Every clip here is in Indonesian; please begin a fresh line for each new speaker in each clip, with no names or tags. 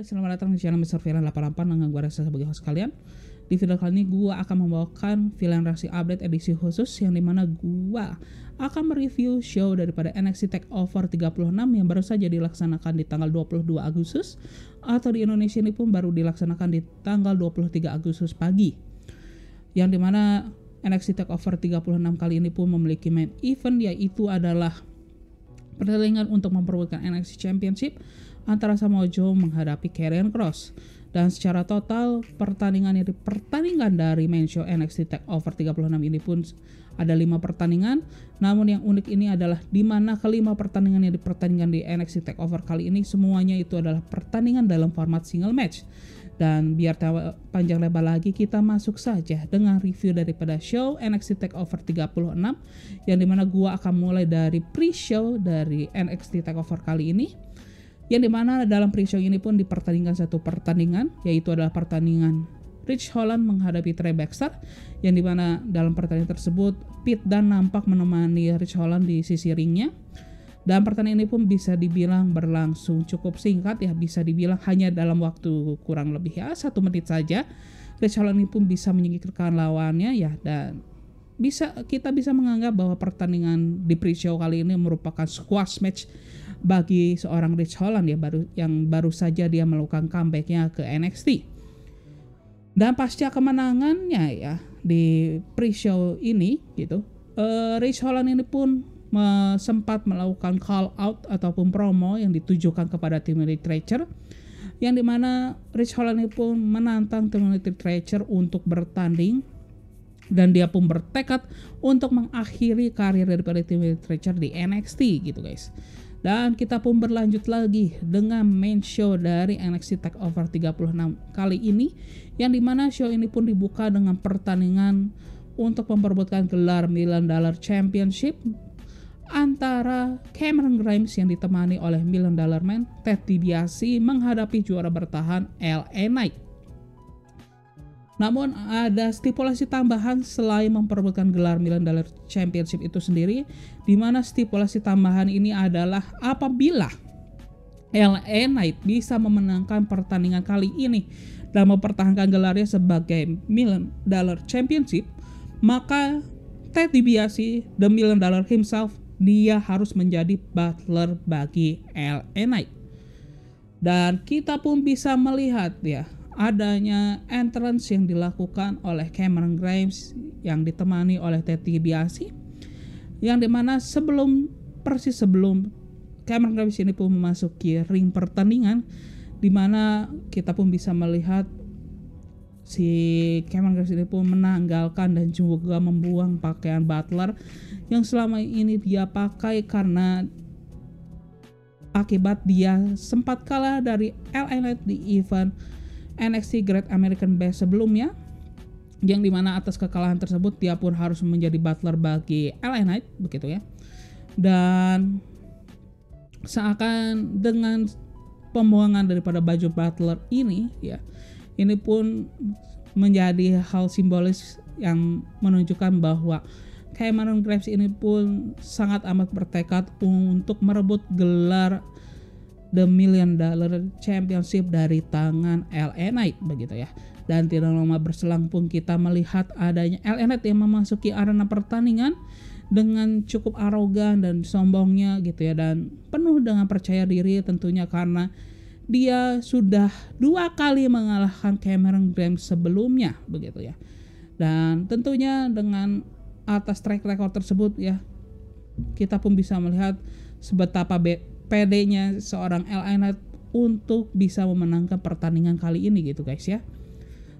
selamat datang di channel Mr. Villain 88 dengan gue Reza sebagai host kalian. Di video kali ini gue akan membawakan Villain Reaksi Update edisi khusus yang dimana gue akan mereview show daripada NXT TakeOver 36 yang baru saja dilaksanakan di tanggal 22 Agustus atau di Indonesia ini pun baru dilaksanakan di tanggal 23 Agustus pagi. Yang dimana NXT TakeOver 36 kali ini pun memiliki main event, yaitu adalah pertandingan untuk memperebutkan NXT Championship antara Samoa Joe menghadapi Karrion Kross. Dan secara total pertandingan dari main show NXT TakeOver 36 ini pun ada 5 pertandingan. Namun yang unik ini adalah di mana kelima pertandingan yang dipertandingkan di NXT TakeOver kali ini semuanya itu adalah pertandingan dalam format single match. Dan biar panjang lebar lagi, kita masuk saja dengan review daripada show NXT TakeOver 36 yang dimana gua akan mulai dari pre-show dari NXT TakeOver kali ini, yang dimana dalam pre-show ini pun dipertandingkan satu pertandingan, yaitu adalah pertandingan Ridge Holland menghadapi Trey Baxter, yang dimana dalam pertandingan tersebut Pete Dunne nampak menemani Ridge Holland di sisi ringnya. Dan pertandingan ini pun bisa dibilang berlangsung cukup singkat, ya bisa dibilang hanya dalam waktu kurang lebih 1 menit saja. Ridge Holland ini pun bisa menyingkirkan lawannya ya, dan kita bisa menganggap bahwa pertandingan di pre-show kali ini merupakan squash match bagi seorang Ridge Holland ya, yang baru saja dia melakukan comebacknya ke NXT. Dan pasca kemenangannya ya di pre-show ini gitu, Ridge Holland ini pun sempat melakukan call out ataupun promo yang ditujukan kepada Timothy Thatcher, yang dimana Ridge Holland ini pun menantang Timothy Thatcher untuk bertanding, dan dia pun bertekad untuk mengakhiri karir daripada Timothy Thatcher di NXT gitu guys. Dan kita pun berlanjut lagi dengan main show dari NXT TakeOver 36 kali ini, yang dimana show ini pun dibuka dengan pertandingan untuk memperebutkan gelar $1 Million Championship antara Cameron Grimes yang ditemani oleh $1 Million Man Ted DiBiase menghadapi juara bertahan LA Knight. Namun ada stipulasi tambahan selain memperebutkan gelar $1 Million Championship itu sendiri, di mana stipulasi tambahan ini adalah apabila LA Knight bisa memenangkan pertandingan kali ini dan mempertahankan gelarnya sebagai $1 Million Championship, maka Ted DiBiase, the $1 Million himself, dia harus menjadi butler bagi LA Knight. Dan kita pun bisa melihat ya adanya entrance yang dilakukan oleh Cameron Grimes yang ditemani oleh Ted DiBiase, yang dimana persis sebelum Cameron Grimes ini pun memasuki ring pertandingan, dimana kita pun bisa melihat si Cameron Grimes ini pun menanggalkan dan juga membuang pakaian butler yang selama ini dia pakai karena akibat dia sempat kalah dari LA Knight di event NXT Great American Bash sebelumnya, yang dimana atas kekalahan tersebut dia pun harus menjadi butler bagi LA Knight begitu ya. Dan seakan dengan pembuangan daripada baju butler ini ya, ini pun menjadi hal simbolis yang menunjukkan bahwa Cameron Grimes ini pun sangat amat bertekad untuk merebut gelar The $1 Million Championship dari tangan LA Knight begitu ya. Dan tidak lama berselang pun kita melihat adanya LA Knight yang memasuki arena pertandingan dengan cukup arogan dan sombongnya gitu ya, dan penuh dengan percaya diri tentunya karena dia sudah 2 kali mengalahkan Cameron Grimes sebelumnya begitu ya. Dan tentunya dengan atas track record tersebut ya, kita pun bisa melihat sebetapa PD-nya seorang LA Knight untuk bisa memenangkan pertandingan kali ini gitu guys ya.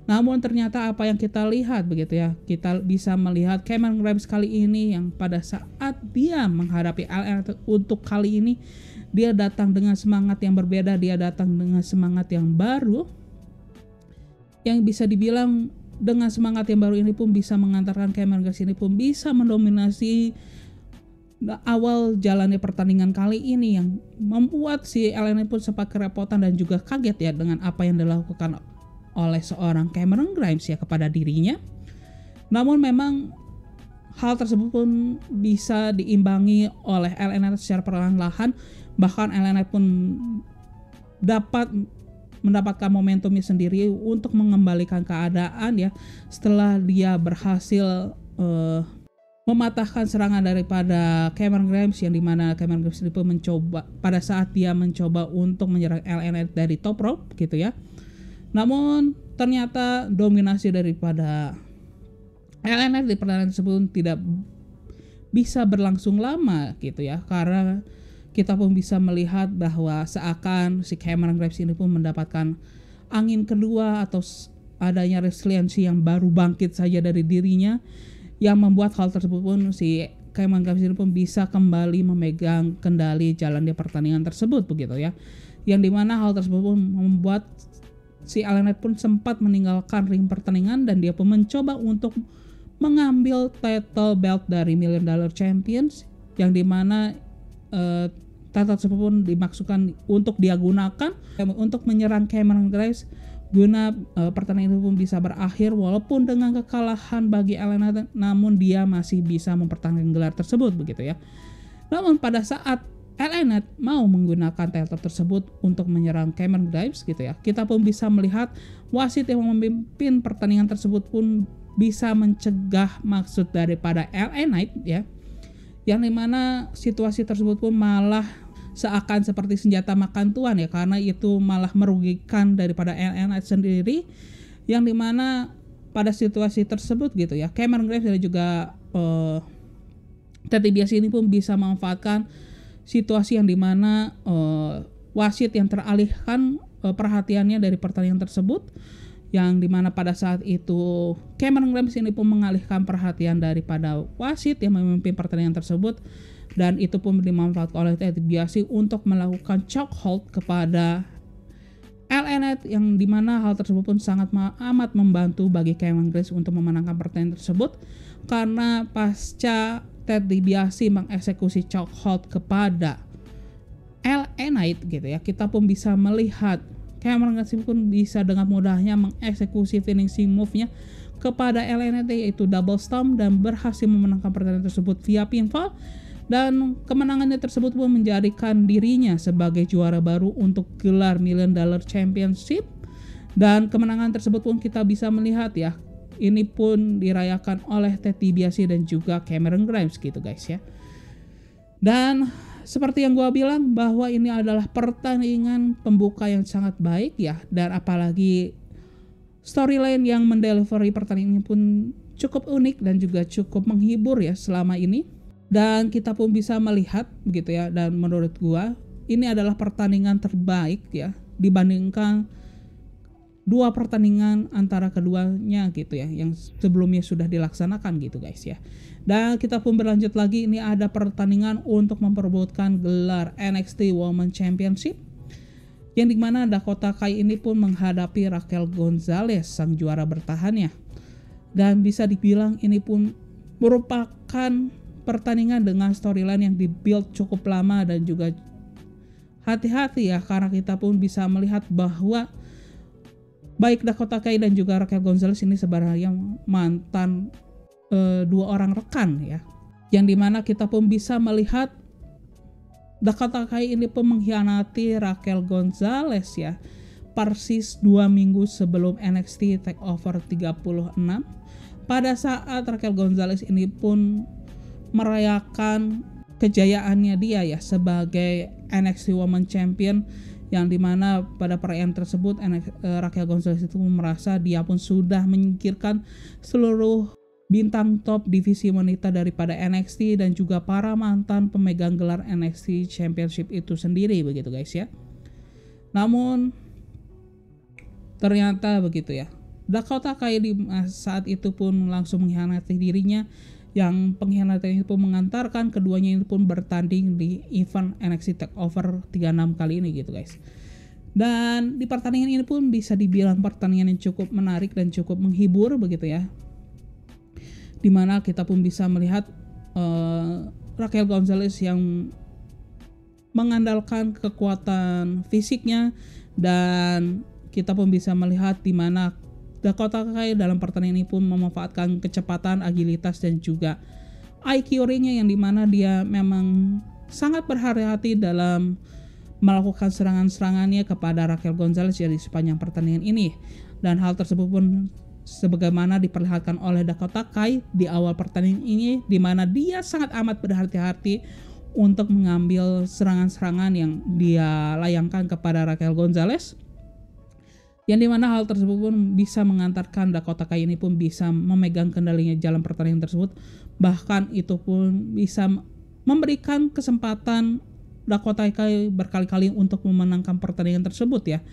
Namun ternyata apa yang kita lihat begitu ya, kita bisa melihat Cameron Grimes kali ini yang pada saat dia menghadapi LA Knight untuk kali ini, dia datang dengan semangat yang berbeda, dia datang dengan semangat yang baru, yang bisa dibilang dengan semangat yang baru ini pun bisa mengantarkan Cameron Grimes ini pun bisa mendominasi awal jalannya pertandingan kali ini, yang membuat si LA Knight pun sempat kerepotan dan juga kaget ya dengan apa yang dilakukan oleh seorang Cameron Grimes ya kepada dirinya. Namun memang hal tersebut pun bisa diimbangi oleh LA Knight secara perlahan-lahan, bahkan LA Knight pun dapat mendapatkan momentumnya sendiri untuk mengembalikan keadaan ya, setelah dia berhasil mematahkan serangan daripada Cameron Grimes, yang dimana Cameron Grimes itu mencoba pada saat dia mencoba untuk menyerang LA Knight dari top rope gitu ya. Namun ternyata dominasi daripada LA Knight di pertandingan tersebut tidak bisa berlangsung lama gitu ya, karena kita pun bisa melihat bahwa seakan si Cameron Grimes ini pun mendapatkan angin kedua atau adanya resiliensi yang baru bangkit saja dari dirinya, yang membuat hal tersebut pun si Cameron Grimes ini pun bisa kembali memegang kendali jalannya pertandingan tersebut begitu ya. Yang dimana hal tersebut pun membuat si LA Knight pun sempat meninggalkan ring pertandingan dan dia pun mencoba untuk mengambil title belt dari Million Dollar Champions, yang dimana title tersebut pun dimaksudkan untuk dia gunakan untuk menyerang Cameron Grimes guna pertandingan itu pun bisa berakhir walaupun dengan kekalahan bagi LA Knight, namun dia masih bisa mempertahankan gelar tersebut begitu ya. Namun pada saat LA Knight mau menggunakan title tersebut untuk menyerang Cameron Grimes gitu ya, kita pun bisa melihat wasit yang memimpin pertandingan tersebut pun bisa mencegah maksud daripada LA Knight ya, yang dimana situasi tersebut pun malah seakan seperti senjata makan tuan ya, karena itu malah merugikan daripada LA Knight sendiri, yang dimana pada situasi tersebut gitu ya, Cameron Grimes dan juga Ted DiBiase ini pun bisa memanfaatkan situasi yang dimana wasit yang teralihkan perhatiannya dari pertandingan tersebut, yang dimana pada saat itu Cameron Grimes ini pun mengalihkan perhatian daripada wasit yang memimpin pertandingan tersebut, dan itu pun dimanfaatkan oleh Ted DiBiase untuk melakukan chokehold kepada LA Knight, yang dimana hal tersebut pun sangat amat membantu bagi Cameron Grimes untuk memenangkan pertandingan tersebut, karena pasca Ted DiBiase mengeksekusi chokehold kepada LA Knight gitu ya, kita pun bisa melihat Cameron Grimes pun bisa dengan mudahnya mengeksekusi finishing move-nya kepada LA Knight, yaitu double stomp, dan berhasil memenangkan pertandingan tersebut via pinfall. Dan kemenangannya tersebut pun menjadikan dirinya sebagai juara baru untuk gelar Million Dollar Championship. Dan kemenangan tersebut pun kita bisa melihat ya, ini pun dirayakan oleh Ted DiBiase dan juga Cameron Grimes gitu guys ya. Dan seperti yang gue bilang bahwa ini adalah pertandingan pembuka yang sangat baik ya, dan apalagi storyline yang mendelivery pertandingan ini pun cukup unik dan juga cukup menghibur ya selama ini. Dan kita pun bisa melihat begitu ya, dan menurut gua ini adalah pertandingan terbaik ya dibandingkan dua pertandingan antara keduanya gitu ya, yang sebelumnya sudah dilaksanakan gitu guys ya. Dan kita pun berlanjut lagi, ini ada pertandingan untuk memperebutkan gelar NXT Women's Championship, yang dimana Dakota Kai ini pun menghadapi Raquel Gonzalez, sang juara bertahannya. Dan bisa dibilang ini pun merupakan pertandingan dengan storyline yang dibuild cukup lama, dan juga hati-hati ya, karena kita pun bisa melihat bahwa baik Dakota Kai dan juga Raquel Gonzalez ini sebenarnya mantan dua orang rekan ya, yang dimana kita pun bisa melihat Dakota Kai ini pun mengkhianati Raquel Gonzalez ya, persis 2 minggu sebelum NXT TakeOver 36, pada saat Raquel Gonzalez ini pun merayakan kejayaannya dia ya sebagai NXT Women's Champion, yang dimana pada perayaan tersebut Raquel Gonzalez itu merasa dia pun sudah menyingkirkan seluruh bintang top divisi wanita daripada NXT dan juga para mantan pemegang gelar NXT Championship itu sendiri begitu guys ya. Namun ternyata begitu ya, Dakota Kai di saat itu pun langsung mengkhianati dirinya, yang pengkhianatan itu pun mengantarkan keduanya itu pun bertanding di event NXT TakeOver 36 kali ini gitu guys. Dan di pertandingan ini pun bisa dibilang pertandingan yang cukup menarik dan cukup menghibur begitu ya, dimana kita pun bisa melihat Raquel Gonzalez yang mengandalkan kekuatan fisiknya, dan kita pun bisa melihat dimana Dakota Kai dalam pertandingan ini pun memanfaatkan kecepatan, agilitas, dan juga IQ ringnya, yang dimana dia memang sangat berhati-hati dalam melakukan serangan-serangannya kepada Raquel Gonzalez dari sepanjang pertandingan ini. Dan hal tersebut pun sebagaimana diperlihatkan oleh Dakota Kai di awal pertandingan ini, di mana dia sangat amat berhati-hati untuk mengambil serangan-serangan yang dia layangkan kepada Raquel Gonzalez. Yang dimana hal tersebut pun bisa mengantarkan Dakota Kai ini pun bisa memegang kendalinya dalam pertandingan tersebut. Bahkan itu pun bisa memberikan kesempatan Dakota Kai berkali-kali untuk memenangkan pertandingan tersebut ya.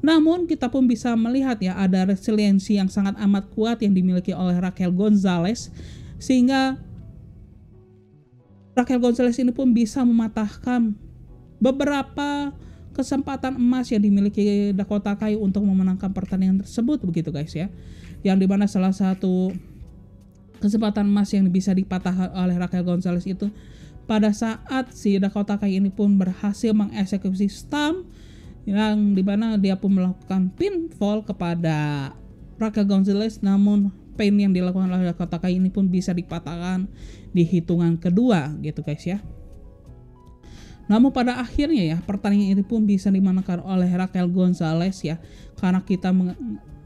Namun kita pun bisa melihat ya, ada resiliensi yang sangat amat kuat yang dimiliki oleh Raquel Gonzalez, sehingga Raquel Gonzalez ini pun bisa mematahkan beberapa kesempatan emas yang dimiliki Dakota Kai untuk memenangkan pertandingan tersebut begitu guys ya. Yang dimana salah satu kesempatan emas yang bisa dipatahkan oleh Raquel Gonzalez itu pada saat si Dakota Kai ini pun berhasil mengeksekusi stomp, yang dimana dia pun melakukan pinfall kepada Raquel Gonzalez, namun pin yang dilakukan oleh Dakota Kai ini pun bisa dipatahkan di hitungan kedua gitu guys ya. Namun pada akhirnya ya, pertandingan ini pun bisa dimenangkan oleh Raquel Gonzalez ya, karena kita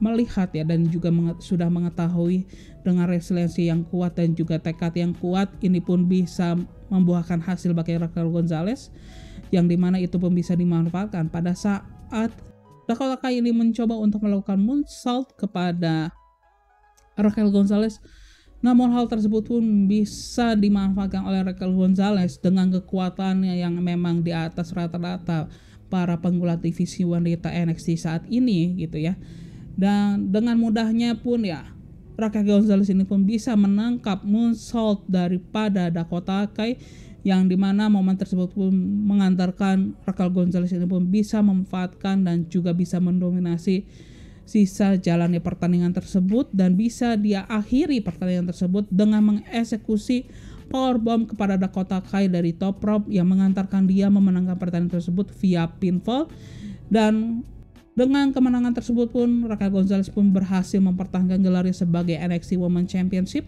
melihat ya dan juga sudah mengetahui dengan resiliensi yang kuat dan juga tekad yang kuat, ini pun bisa membuahkan hasil bagi Raquel Gonzalez, yang dimana itu pun bisa dimanfaatkan pada saat Dakota Kai ini mencoba untuk melakukan moonsault kepada Raquel Gonzalez. Namun hal tersebut pun bisa dimanfaatkan oleh Raquel Gonzalez dengan kekuatannya yang memang di atas rata-rata para penggulat divisi wanita NXT saat ini gitu ya. Dan dengan mudahnya pun ya, Raquel Gonzalez ini pun bisa menangkap moonsault daripada Dakota Kai, yang dimana momen tersebut pun mengantarkan Raquel Gonzalez ini pun bisa memanfaatkan dan juga bisa mendominasi sisa jalannya pertandingan tersebut, dan bisa dia akhiri pertandingan tersebut dengan mengeksekusi powerbomb kepada Dakota Kai dari top rope yang mengantarkan dia memenangkan pertandingan tersebut via pinfall. Dan dengan kemenangan tersebut pun Raquel Gonzalez pun berhasil mempertahankan gelarnya sebagai NXT Women's Championship.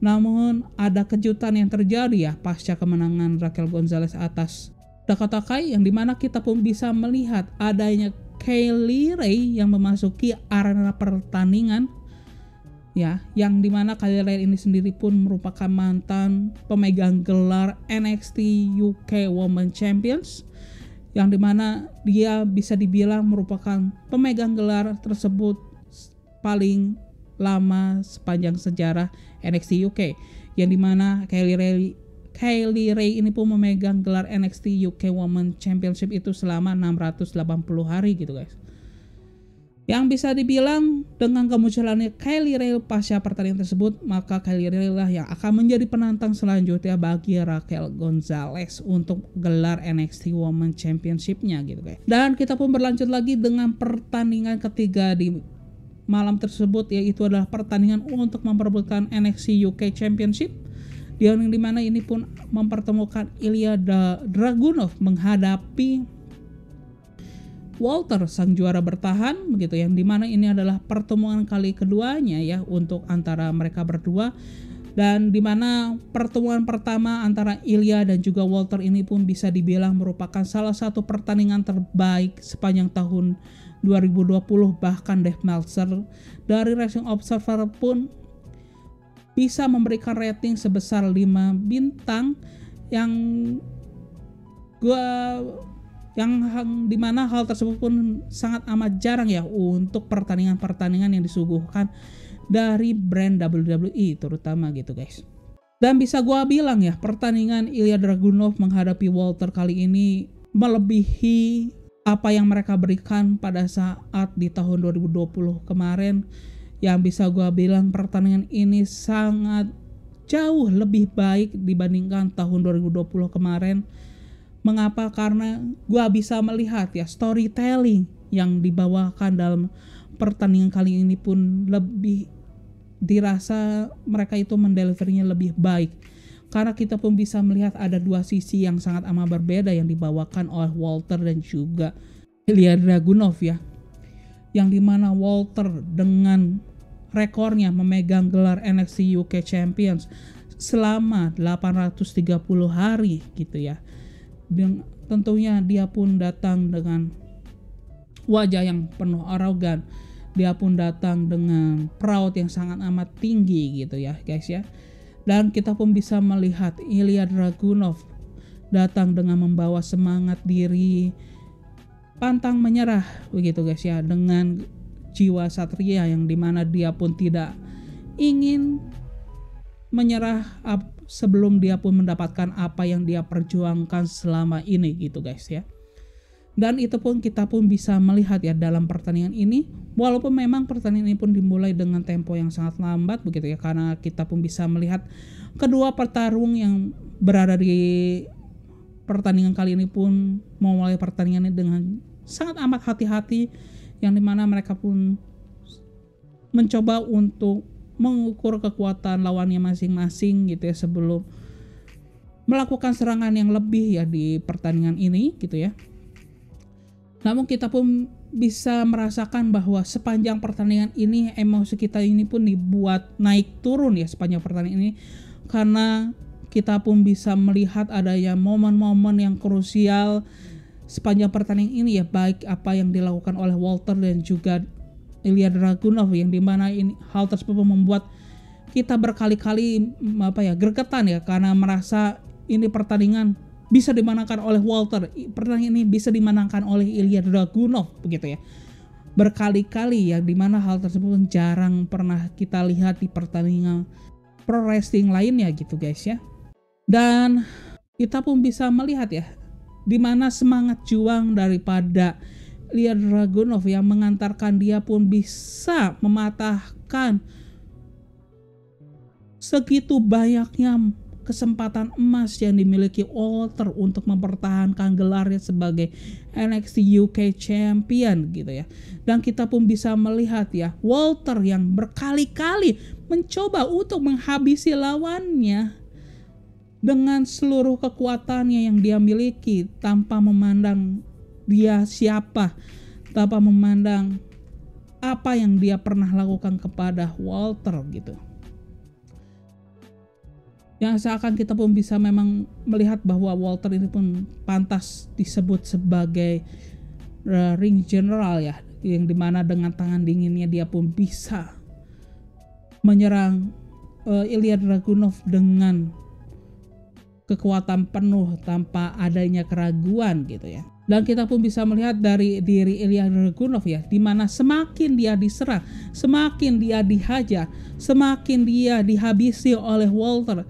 Namun ada kejutan yang terjadi ya pasca kemenangan Raquel Gonzalez atas Dakota Kai, yang dimana kita pun bisa melihat adanya Kylie Rae yang memasuki arena pertandingan ya, yang dimana Kylie Rae ini sendiri pun merupakan mantan pemegang gelar NXT UK Women's Champions, yang dimana dia bisa dibilang merupakan pemegang gelar tersebut paling lama sepanjang sejarah NXT UK, yang dimana Kylie Rae ini pun memegang gelar NXT UK Women's Championship itu selama 680 hari gitu guys. Yang bisa dibilang dengan kemunculannya Kylie Rae pasca pertandingan tersebut, maka Kylie Rae lah yang akan menjadi penantang selanjutnya bagi Raquel Gonzalez untuk gelar NXT Women's Championship-nya gitu guys. Dan kita pun berlanjut lagi dengan pertandingan ketiga di malam tersebut, yaitu adalah pertandingan untuk memperebutkan NXT UK Championship, yang dimana ini pun mempertemukan Ilya Dragunov menghadapi Walter sang juara bertahan begitu, yang dimana ini adalah pertemuan kali keduanya ya untuk antara mereka berdua, dan dimana pertemuan pertama antara Ilya dan juga Walter ini pun bisa dibilang merupakan salah satu pertandingan terbaik sepanjang tahun 2020. Bahkan Dave Meltzer dari Wrestling Observer pun bisa memberikan rating sebesar 5 bintang, yang dimana hal tersebut pun sangat amat jarang ya untuk pertandingan-pertandingan yang disuguhkan dari brand WWE terutama gitu guys. Dan bisa gua bilang ya, pertandingan Ilya Dragunov menghadapi Walter kali ini melebihi apa yang mereka berikan pada saat di tahun 2020 kemarin. Yang bisa gue bilang pertandingan ini sangat jauh lebih baik dibandingkan tahun 2020 kemarin. Mengapa? Karena gue bisa melihat ya storytelling yang dibawakan dalam pertandingan kali ini pun lebih dirasa mereka itu mendelivernya lebih baik. Karena kita pun bisa melihat ada dua sisi yang sangat amat berbeda yang dibawakan oleh Walter dan juga Ilya Dragunov ya. Yang dimana Walter dengan rekornya memegang gelar NXT UK Champions selama 830 hari gitu ya. tentunya dia pun datang dengan wajah yang penuh arogan. Dia pun datang dengan proud yang sangat amat tinggi gitu ya guys ya. Dan kita pun bisa melihat Ilya Dragunov datang dengan membawa semangat diri, pantang menyerah begitu guys ya, dengan jiwa satria yang dimana dia pun tidak ingin menyerah sebelum dia pun mendapatkan apa yang dia perjuangkan selama ini gitu guys ya. Dan itu pun kita pun bisa melihat ya dalam pertandingan ini, walaupun memang pertandingan ini pun dimulai dengan tempo yang sangat lambat begitu ya, karena kita pun bisa melihat kedua petarung yang berada di pertandingan kali ini pun memulai pertandingan ini dengan sangat amat hati-hati, yang dimana mereka pun mencoba untuk mengukur kekuatan lawannya masing-masing gitu ya sebelum melakukan serangan yang lebih ya di pertandingan ini gitu ya. Namun kita pun bisa merasakan bahwa sepanjang pertandingan ini emosi kita ini pun dibuat naik turun ya sepanjang pertandingan ini, karena kita pun bisa melihat adanya momen-momen yang krusial sepanjang pertandingan ini ya, baik apa yang dilakukan oleh Walter dan juga Ilya Dragunov, yang dimana ini hal tersebut membuat kita berkali-kali gregetan ya, karena merasa ini pertandingan bisa dimenangkan oleh Walter, pertandingan ini bisa dimenangkan oleh Ilya Dragunov begitu ya. Berkali-kali yang dimana hal tersebut jarang pernah kita lihat di pertandingan pro wrestling lainnya gitu guys ya. Dan kita pun bisa melihat ya dimana semangat juang daripada Ilya Dragunov yang mengantarkan dia pun bisa mematahkan segitu banyaknya kesempatan emas yang dimiliki Walter untuk mempertahankan gelarnya sebagai NXT UK Champion gitu ya. Dan kita pun bisa melihat ya Walter yang berkali-kali mencoba untuk menghabisi lawannya dengan seluruh kekuatannya yang dia miliki, tanpa memandang dia siapa, tanpa memandang apa yang dia pernah lakukan kepada Walter gitu. Yang seakan kita pun bisa memang melihat bahwa Walter ini pun pantas disebut sebagai ring general ya, yang dimana dengan tangan dinginnya dia pun bisa menyerang Ilya Dragunov dengan kekuatan penuh tanpa adanya keraguan gitu ya. Dan kita pun bisa melihat dari diri Ilya Dragunov ya, dimana semakin dia diserang, semakin dia dihajar, semakin dia dihabisi oleh Walter.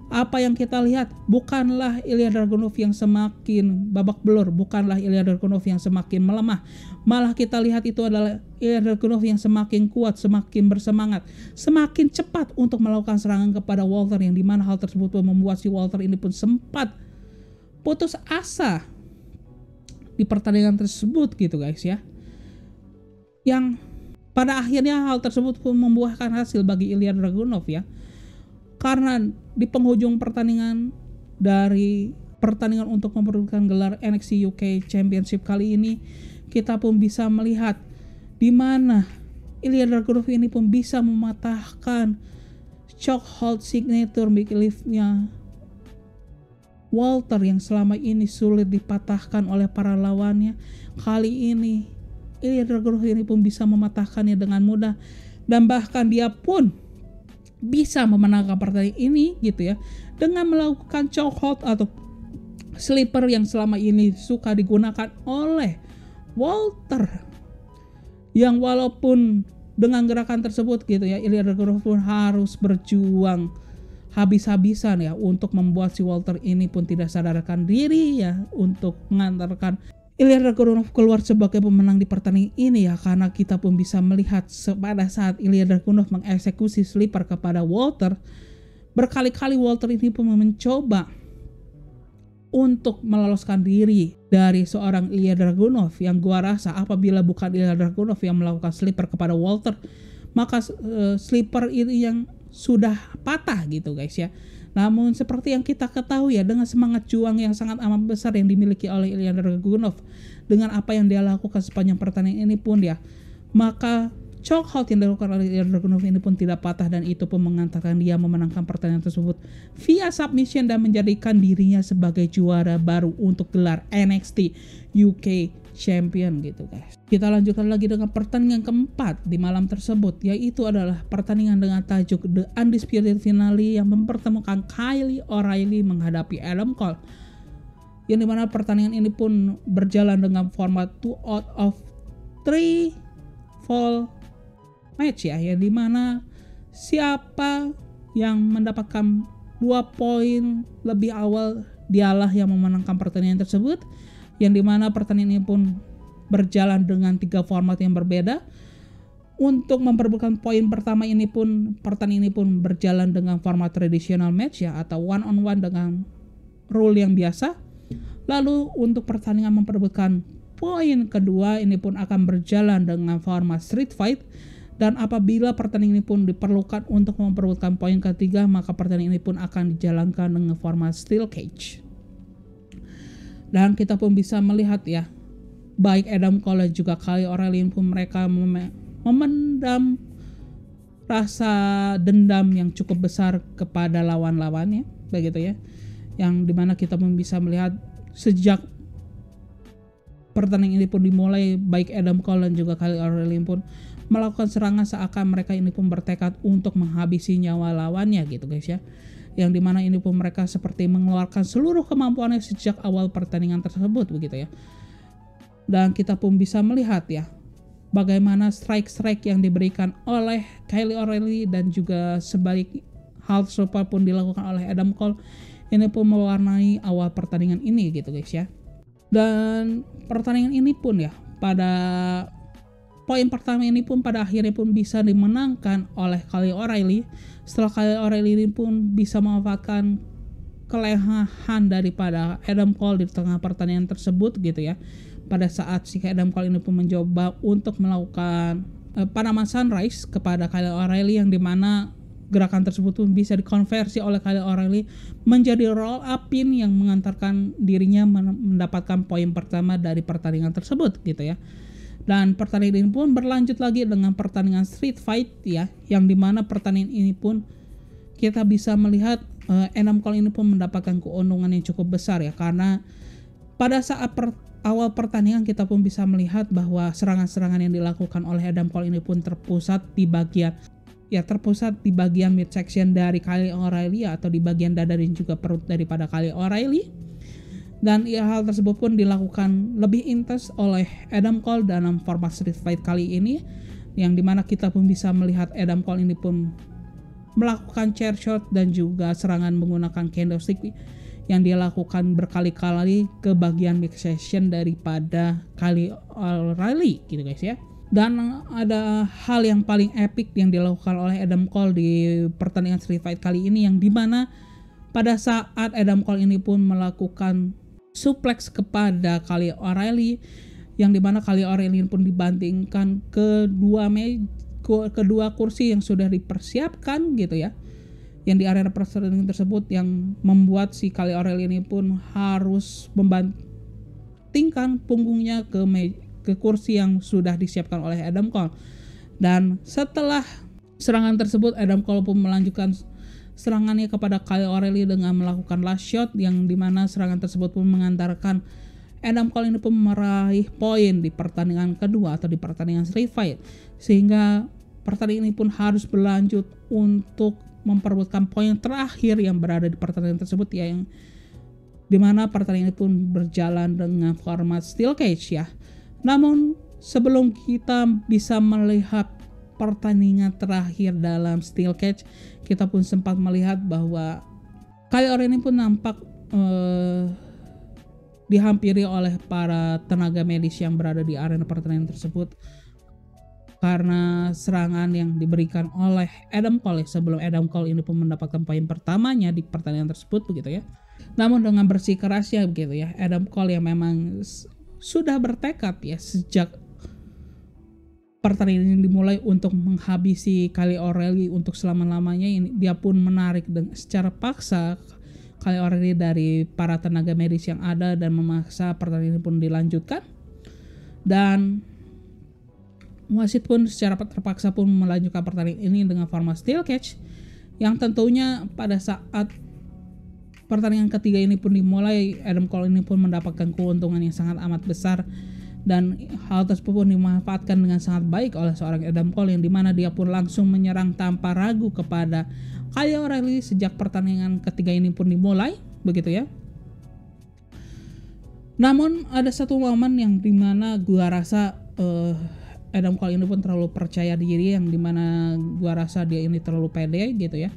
Apa yang kita lihat bukanlah Ilya Dragunov yang semakin babak belur, bukanlah Ilya Dragunov yang semakin melemah. Malah kita lihat itu adalah Ilya Dragunov yang semakin kuat, semakin bersemangat, semakin cepat untuk melakukan serangan kepada Walter, yang dimana hal tersebut membuat si Walter ini pun sempat putus asa di pertandingan tersebut gitu guys ya. Yang pada akhirnya hal tersebut pun membuahkan hasil bagi Ilya Dragunov ya. Karena di penghujung pertandingan dari pertandingan untuk memperebutkan gelar NXT UK Championship kali ini, kita pun bisa melihat di mana Ilya Dragunov ini pun bisa mematahkan chokehold signature big lift-nya Walter yang selama ini sulit dipatahkan oleh para lawannya. Kali ini Ilya Dragunov ini pun bisa mematahkannya dengan mudah, dan bahkan dia pun bisa memenangkan pertandingan ini gitu ya, dengan melakukan chokehold atau sleeper yang selama ini suka digunakan oleh Walter, yang walaupun dengan gerakan tersebut gitu ya, Ilya Dragunov pun harus berjuang habis-habisan ya untuk membuat si Walter ini pun tidak sadarkan diri ya, untuk mengantarkan Ilya Dragunov keluar sebagai pemenang di pertandingan ini ya. Karena kita pun bisa melihat pada saat Ilya Dragunov mengeksekusi sleeper kepada Walter, berkali-kali Walter ini pun mencoba untuk meloloskan diri dari seorang Ilya Dragunov, yang gua rasa apabila bukan Ilya Dragunov yang melakukan sleeper kepada Walter, maka sleeper ini yang sudah patah gitu guys ya. Namun seperti yang kita ketahui ya, dengan semangat juang yang sangat amat besar yang dimiliki oleh Ilya Dragunov, dengan apa yang dia lakukan sepanjang pertandingan ini pun ya, maka Chokehold yang dilakukan oleh Dragunov ini pun tidak patah dan itu pun mengantarkan dia memenangkan pertandingan tersebut via submission dan menjadikan dirinya sebagai juara baru untuk gelar NXT UK Champion gitu guys. Kita lanjutkan lagi dengan pertandingan keempat di malam tersebut, yaitu adalah pertandingan dengan tajuk The Undisputed Finale yang mempertemukan Kyle O'Reilly menghadapi Adam Cole. Yang dimana pertandingan ini pun berjalan dengan format 2 out of 3 fall match ya, yang dimana siapa yang mendapatkan 2 poin lebih awal dialah yang memenangkan pertandingan tersebut, yang dimana pertandingan ini pun berjalan dengan 3 format yang berbeda. Untuk memperebutkan poin pertama ini pun pertandingan ini pun berjalan dengan format traditional match ya, atau one on one dengan rule yang biasa. Lalu untuk pertandingan memperebutkan poin kedua ini pun akan berjalan dengan format street fight. Dan apabila pertandingan ini pun diperlukan untuk memperebutkan poin ketiga, maka pertandingan ini pun akan dijalankan dengan format steel cage. Dan kita pun bisa melihat ya, baik Adam Cole dan juga Kyle O'Reilly pun mereka memendam rasa dendam yang cukup besar kepada lawan-lawannya, begitu ya. Yang dimana kita pun bisa melihat sejak pertandingan ini pun dimulai, baik Adam Cole dan juga Kyle O'Reilly pun melakukan serangan seakan mereka ini pun bertekad untuk menghabisi nyawa lawannya gitu guys ya. Yang dimana ini pun mereka seperti mengeluarkan seluruh kemampuannya sejak awal pertandingan tersebut begitu ya. Dan kita pun bisa melihat ya, bagaimana strike-strike yang diberikan oleh Kyle O'Reilly dan juga sebalik hal serupa pun dilakukan oleh Adam Cole. Ini pun mewarnai awal pertandingan ini gitu guys ya. Dan pertandingan ini pun ya, pada poin pertama ini pun pada akhirnya pun bisa dimenangkan oleh Kyle O'Reilly. Setelah Kyle O'Reilly ini pun bisa memanfaatkan kelehaan daripada Adam Cole di tengah pertandingan tersebut gitu ya. Pada saat si Adam Cole ini pun mencoba untuk melakukan Panama Sunrise kepada Kyle O'Reilly, yang dimana gerakan tersebut pun bisa dikonversi oleh Kyle O'Reilly menjadi roll up pin yang mengantarkan dirinya mendapatkan poin pertama dari pertandingan tersebut gitu ya. Dan pertandingan ini pun berlanjut lagi dengan pertandingan street fight ya, yang dimana pertandingan ini pun kita bisa melihat Adam Cole ini pun mendapatkan keuntungan yang cukup besar ya, karena pada saat awal pertandingan kita pun bisa melihat bahwa serangan-serangan yang dilakukan oleh Adam Cole ini pun terpusat di bagian midsection dari Kyle O'Reilly atau di bagian dada dan juga perut daripada Kyle O'Reilly. Dan hal tersebut pun dilakukan lebih intens oleh Adam Cole dalam format street fight kali ini, yang dimana kita pun bisa melihat Adam Cole ini pun melakukan chair shot dan juga serangan menggunakan kendo stick yang dia lakukan berkali-kali ke bagian midsection daripada Kyle O'Reilly gitu guys ya. Dan ada hal yang paling epic yang dilakukan oleh Adam Cole di pertandingan street fight kali ini, yang dimana pada saat Adam Cole ini pun melakukan suplex kepada Kyle O'Reilly, yang dimana Kyle O'Reilly pun dibantingkan kedua kursi yang sudah dipersiapkan gitu ya, yang di arena pertandingan tersebut, yang membuat si Kyle O'Reilly ini pun harus membantingkan punggungnya ke kursi yang sudah disiapkan oleh Adam Cole. Dan setelah serangan tersebut, Adam Cole pun melanjutkan serangannya kepada Kyle O'Reilly dengan melakukan last shot, yang dimana serangan tersebut pun mengantarkan Adam Cole ini pun meraih poin di pertandingan kedua atau di pertandingan street fight, sehingga pertandingan ini pun harus berlanjut untuk memperebutkan poin terakhir yang berada di pertandingan tersebut ya, yang dimana pertandingan ini pun berjalan dengan format steel cage ya. Namun sebelum kita bisa melihat pertandingan terakhir dalam steel cage, kita pun sempat melihat bahwa Kyle O'Reilly pun nampak dihampiri oleh para tenaga medis yang berada di arena pertandingan tersebut karena serangan yang diberikan oleh Adam Cole sebelum Adam Cole ini pun mendapatkan poin pertamanya di pertandingan tersebut begitu ya. Namun dengan bersikeras ya begitu ya, Adam Cole yang memang sudah bertekad ya sejak pertandingan ini dimulai untuk menghabisi Kyle O'Reilly untuk selama-lamanya, ini dia pun menarik secara paksa Kyle O'Reilly dari para tenaga medis yang ada dan memaksa pertandingan ini pun dilanjutkan. Dan wasit pun secara terpaksa pun melanjutkan pertandingan ini dengan format steel cage, yang tentunya pada saat pertandingan ketiga ini pun dimulai, Adam Cole ini pun mendapatkan keuntungan yang sangat amat besar, dan hal tersebut pun dimanfaatkan dengan sangat baik oleh seorang Adam Cole, yang dimana dia pun langsung menyerang tanpa ragu kepada Kyle O'Reilly sejak pertandingan ketiga ini pun dimulai, begitu ya. Namun ada satu momen yang dimana gua rasa Adam Cole ini pun terlalu percaya diri, yang dimana gua rasa dia ini terlalu pede gitu ya.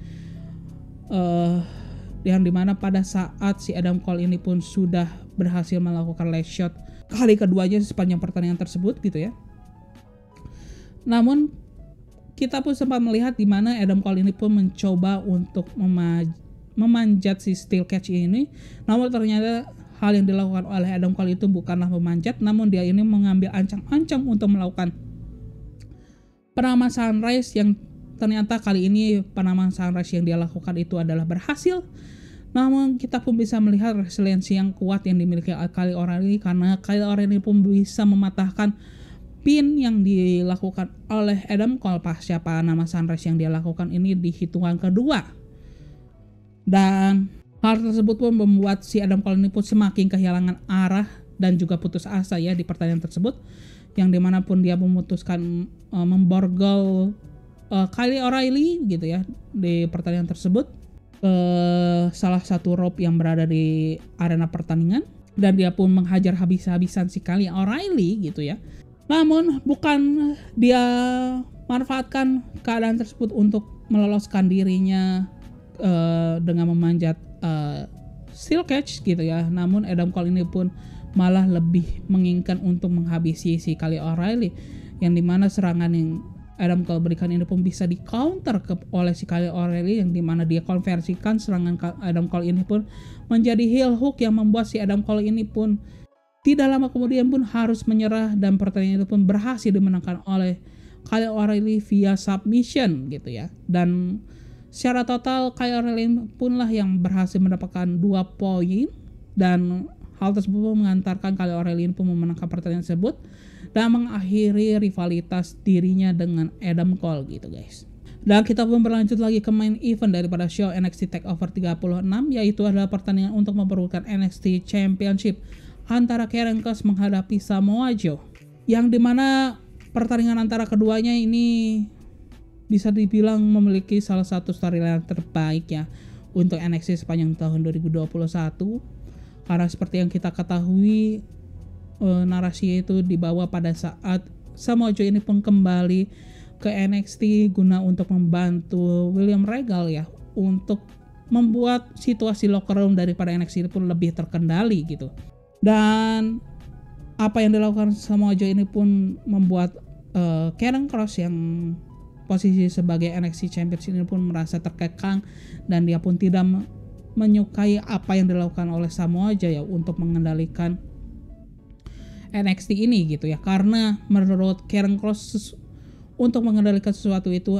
Yang dimana pada saat si Adam Cole ini pun sudah berhasil melakukan leg shot kali keduanya sepanjang pertandingan tersebut gitu ya. Namun kita pun sempat melihat di mana Adam Cole ini pun mencoba untuk memanjat si steel cage ini, namun ternyata hal yang dilakukan oleh Adam Cole itu bukanlah memanjat, namun dia ini mengambil ancang-ancang untuk melakukan Panama Sunrise, yang ternyata kali ini Panama Sunrise yang dia lakukan itu adalah berhasil. Namun kita pun bisa melihat resiliensi yang kuat yang dimiliki Kyle O'Reilly, karena Kyle O'Reilly pun bisa mematahkan pin yang dilakukan oleh Adam Cole pasca Panama Sunrise yang dia lakukan ini di hitungan kedua. Dan hal tersebut pun membuat si Adam Cole ini pun semakin kehilangan arah dan juga putus asa ya di pertandingan tersebut, yang dimanapun dia memutuskan memborgol Kyle O'Reilly gitu ya di pertandingan tersebut ke salah satu rope yang berada di arena pertandingan, dan dia pun menghajar habis-habisan si Kyle O'Reilly gitu ya. Namun bukan dia manfaatkan keadaan tersebut untuk meloloskan dirinya dengan memanjat steel cage gitu ya. Namun Adam Cole ini pun malah lebih menginginkan untuk menghabisi si Kyle O'Reilly, yang dimana serangan yang Adam Cole berikan ini pun bisa di counter oleh si Kyle O'Reilly, yang dimana dia konversikan serangan Adam Cole ini pun menjadi heel hook, yang membuat si Adam Cole ini pun tidak lama kemudian pun harus menyerah, dan pertandingan itu pun berhasil dimenangkan oleh Kyle O'Reilly via submission gitu ya. Dan secara total Kyle O'Reilly pun lah yang berhasil mendapatkan 2 poin, dan hal tersebut pun mengantarkan Kyle O'Reilly pun memenangkan pertandingan tersebut dan mengakhiri rivalitas dirinya dengan Adam Cole gitu guys. Dan kita pun berlanjut lagi ke main event daripada show NXT TakeOver 36, yaitu adalah pertandingan untuk memperebutkan NXT Championship antara Karrion Kross menghadapi Samoa Joe, yang dimana pertandingan antara keduanya ini bisa dibilang memiliki salah satu storyline terbaik ya untuk NXT sepanjang tahun 2021, karena seperti yang kita ketahui narasi itu dibawa pada saat Samoa Joe ini pun kembali ke NXT guna untuk membantu William Regal ya untuk membuat situasi locker room daripada NXT ini pun lebih terkendali gitu. Dan apa yang dilakukan Samoa Joe ini pun membuat Karrion Kross yang posisi sebagai NXT Champion ini pun merasa terkekang, dan dia pun tidak menyukai apa yang dilakukan oleh Samoa Joe ya untuk mengendalikan NXT ini gitu ya, karena menurut Karrion Kross untuk mengendalikan sesuatu itu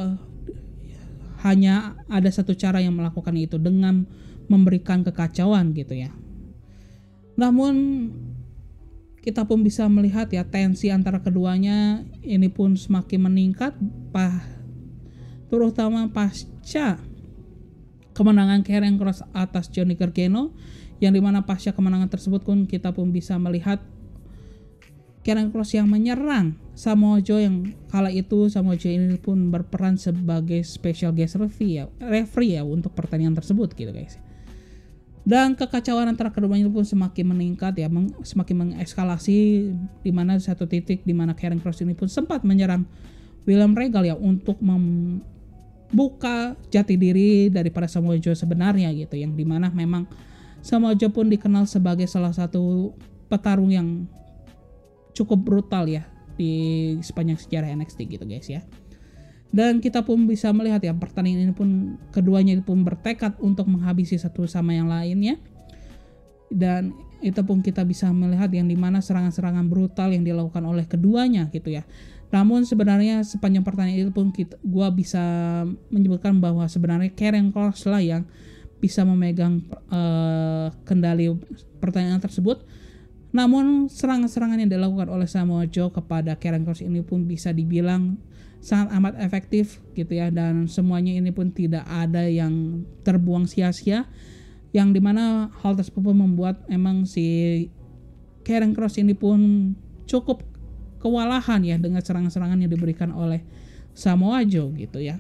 hanya ada satu cara yang melakukan itu, dengan memberikan kekacauan gitu ya. Namun kita pun bisa melihat ya tensi antara keduanya ini pun semakin meningkat terutama pasca kemenangan Karrion Kross atas Johnny Gargano, yang dimana pasca kemenangan tersebut pun kita pun bisa melihat Karrion Kross yang menyerang Samoa Joe, yang kala itu Samoa Joe ini pun berperan sebagai special guest referee ya untuk pertandingan tersebut gitu guys. Dan kekacauan antara keduanya pun semakin meningkat ya, semakin mengeskalasi, di mana satu titik di mana Karrion Kross ini pun sempat menyerang William Regal ya untuk membuka jati diri daripada Samoa Joe sebenarnya gitu, yang dimana memang Samoa Joe pun dikenal sebagai salah satu petarung yang cukup brutal ya di sepanjang sejarah NXT gitu guys ya. Dan kita pun bisa melihat ya pertandingan ini pun keduanya pun bertekad untuk menghabisi satu sama yang lainnya, dan itu pun kita bisa melihat yang dimana serangan-serangan brutal yang dilakukan oleh keduanya gitu ya. Namun sebenarnya sepanjang pertandingan itu pun gua bisa menyebutkan bahwa sebenarnya Karrion Kross lah yang bisa memegang kendali pertandingan tersebut. Namun serangan-serangan yang dilakukan oleh Samoa Joe kepada Karrion Kross ini pun bisa dibilang sangat amat efektif gitu ya, dan semuanya ini pun tidak ada yang terbuang sia-sia, yang dimana hal tersebut pun membuat emang si Karrion Kross ini pun cukup kewalahan ya dengan serangan-serangan yang diberikan oleh Samoa Joe gitu ya.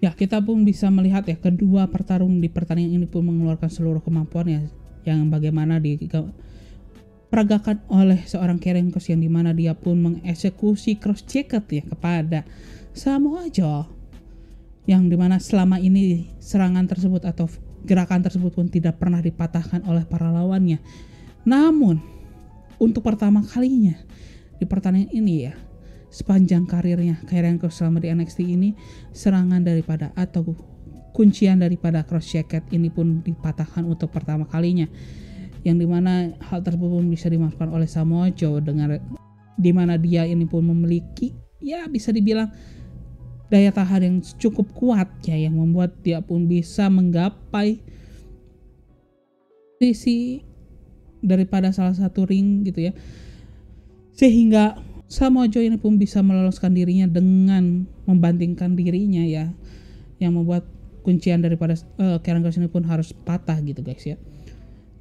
Ya, kita pun bisa melihat ya kedua pertarung di pertandingan ini pun mengeluarkan seluruh kemampuannya yang bagaimana diperagakan oleh seorang Karrion Kross, yang dimana dia pun mengeksekusi cross jacket ya kepada Samoa Joe, yang dimana selama ini serangan tersebut atau gerakan tersebut pun tidak pernah dipatahkan oleh para lawannya. Namun untuk pertama kalinya di pertandingan ini ya, sepanjang karirnya Karrion Kross selama di NXT ini, serangan daripada atau kuncian daripada cross jacket ini pun dipatahkan untuk pertama kalinya, yang dimana hal tersebut pun bisa dimaafkan oleh Samoa Joe dengan dimana dia ini pun memiliki ya bisa dibilang daya tahan yang cukup kuat ya, yang membuat dia pun bisa menggapai sisi daripada salah satu ring gitu ya, sehingga Samoa Joe ini pun bisa meloloskan dirinya dengan membantingkan dirinya ya, yang membuat kuncian daripada Karrion Kross ini pun harus patah gitu guys ya.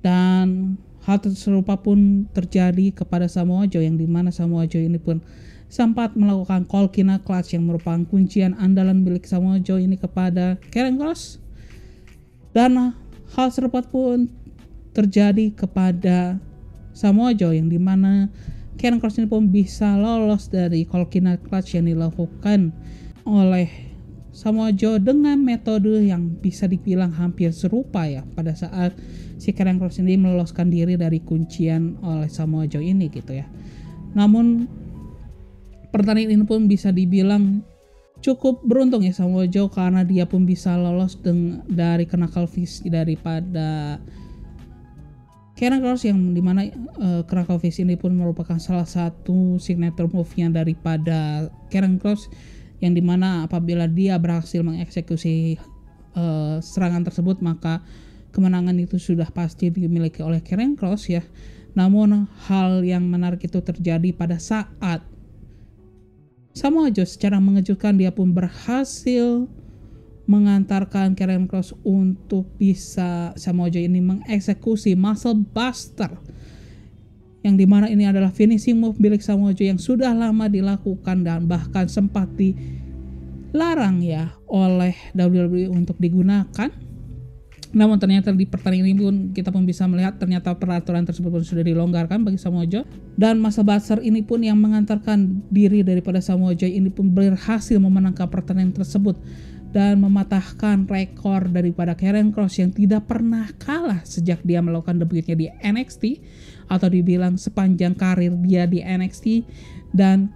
Dan hal serupa pun terjadi kepada Samoa Joe, yang dimana Samoa Joe ini pun sempat melakukan Coquina Clutch yang merupakan kuncian andalan milik Samoa Joe ini kepada Karrion Kross. Dan hal serupa pun terjadi kepada Samoa Joe, yang dimana Karrion Kross ini pun bisa lolos dari Coquina Clutch yang dilakukan oleh Samoa Joe dengan metode yang bisa dibilang hampir serupa ya pada saat si Karrion Kross ini meloloskan diri dari kuncian oleh Samoa Joe ini gitu ya. Namun pertandingan ini pun bisa dibilang cukup beruntung ya Samoa Joe, karena dia pun bisa lolos dari knuckle fist daripada Karrion Kross, yang dimana knuckle fist ini pun merupakan salah satu signature move-nya daripada Karrion Kross, yang dimana apabila dia berhasil mengeksekusi serangan tersebut maka kemenangan itu sudah pasti dimiliki oleh Karrion Kross ya. Namun hal yang menarik itu terjadi pada saat Samoa Joe secara mengejutkan dia pun berhasil mengantarkan Karrion Kross untuk bisa Samoa Joe ini mengeksekusi Muscle Buster, yang dimana ini adalah finishing move milik Samoa Joe yang sudah lama dilakukan dan bahkan sempat dilarang ya oleh WWE untuk digunakan. Namun ternyata di pertandingan ini pun kita pun bisa melihat ternyata peraturan tersebut pun sudah dilonggarkan bagi Samoa Joe, dan Muscle Buster ini pun yang mengantarkan diri daripada Samoa Joe ini pun berhasil memenangkan pertandingan tersebut dan mematahkan rekor daripada Karrion Kross yang tidak pernah kalah sejak dia melakukan debutnya di NXT, atau dibilang sepanjang karir dia di NXT. Dan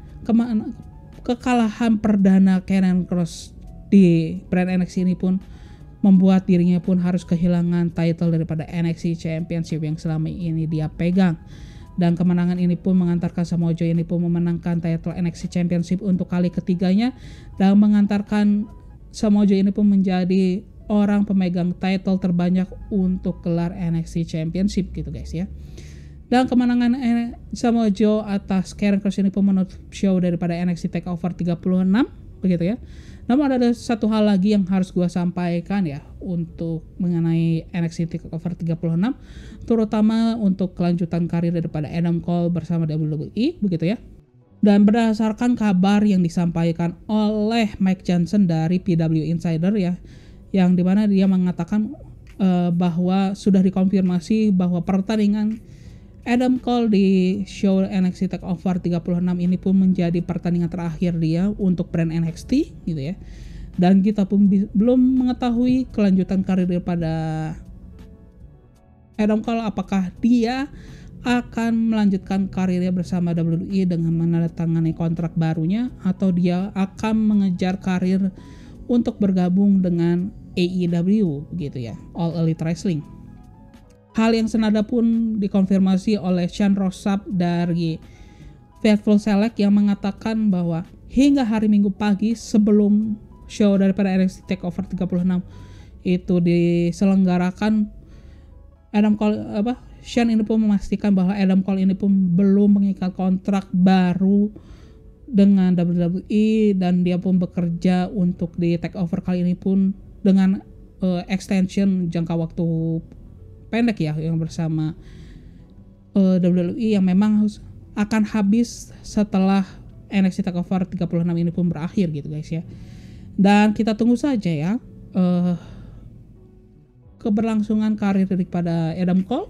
kekalahan perdana Karrion Kross di brand NXT ini pun membuat dirinya pun harus kehilangan title daripada NXT Championship yang selama ini dia pegang. Dan kemenangan ini pun mengantarkan Samoa Joe ini pun memenangkan title NXT Championship untuk kali ketiganya, dan mengantarkan Samoa Joe ini pun menjadi orang pemegang title terbanyak untuk gelar NXT Championship gitu guys ya. Dan kemenangan Samoa Joe atas Karrion Kross ini pun menutup show daripada NXT TakeOver 36 begitu ya. Namun ada satu hal lagi yang harus gue sampaikan ya untuk mengenai NXT TakeOver 36, terutama untuk kelanjutan karir daripada Adam Cole bersama WWE begitu ya. Dan berdasarkan kabar yang disampaikan oleh Mike Johnson dari PW Insider ya, yang dimana dia mengatakan bahwa sudah dikonfirmasi bahwa pertandingan Adam Cole di show NXT TakeOver 36 ini pun menjadi pertandingan terakhir dia untuk brand NXT gitu ya. Dan kita pun belum mengetahui kelanjutan karir daripada Adam Cole, apakah dia akan melanjutkan karirnya bersama WWE dengan menandatangani kontrak barunya, atau dia akan mengejar karir untuk bergabung dengan AEW gitu ya, All Elite Wrestling. Hal yang senada pun dikonfirmasi oleh Sean Ross Sapp dari Fightful Select, yang mengatakan bahwa hingga hari Minggu pagi sebelum show daripada NXT TakeOver 36 itu diselenggarakan, Shane ini pun memastikan bahwa Adam Cole ini pun belum mengikat kontrak baru dengan WWE dan dia pun bekerja untuk di takeover kali ini pun dengan extension jangka waktu pendek ya yang bersama WWE yang memang akan habis setelah NXT Takeover 36 ini pun berakhir gitu guys ya. Dan kita tunggu saja ya keberlangsungan karir daripada Adam Cole,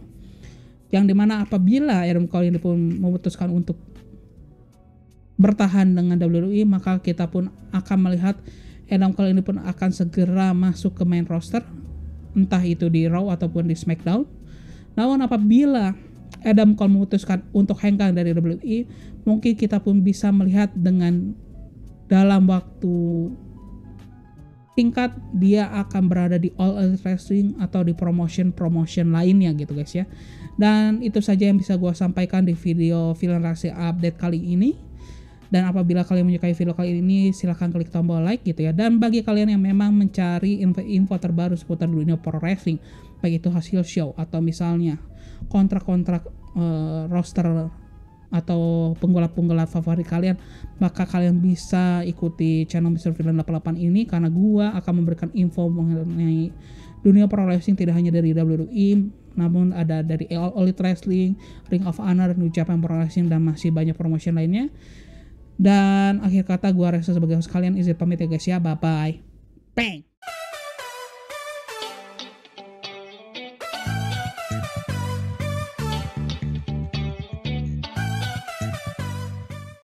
yang dimana apabila Adam Cole ini pun memutuskan untuk bertahan dengan WWE, maka kita pun akan melihat Adam Cole ini pun akan segera masuk ke main roster, entah itu di Raw ataupun di SmackDown. Namun apabila Adam Cole memutuskan untuk hengkang dari WWE, mungkin kita pun bisa melihat dengan dalam waktu tingkat dia akan berada di All Elite Wrestling atau di promotion lainnya gitu guys ya. Dan itu saja yang bisa gue sampaikan di video Villain Rasi update kali ini. Dan apabila kalian menyukai video kali ini, silahkan klik tombol like gitu ya. Dan bagi kalian yang memang mencari info terbaru seputar dunia pro wrestling, baik itu hasil show atau misalnya kontrak-kontrak roster atau penggulat favorit kalian, maka kalian bisa ikuti channel Mr. Villain 88 ini, karena gua akan memberikan info mengenai dunia pro wrestling tidak hanya dari WWE, namun ada dari All Elite Wrestling, Ring of Honor, New Japan Pro Wrestling, dan masih banyak promotion lainnya. Dan akhir kata gua Reza sebagai host kalian izin pamit ya guys ya, bye bye. Bang.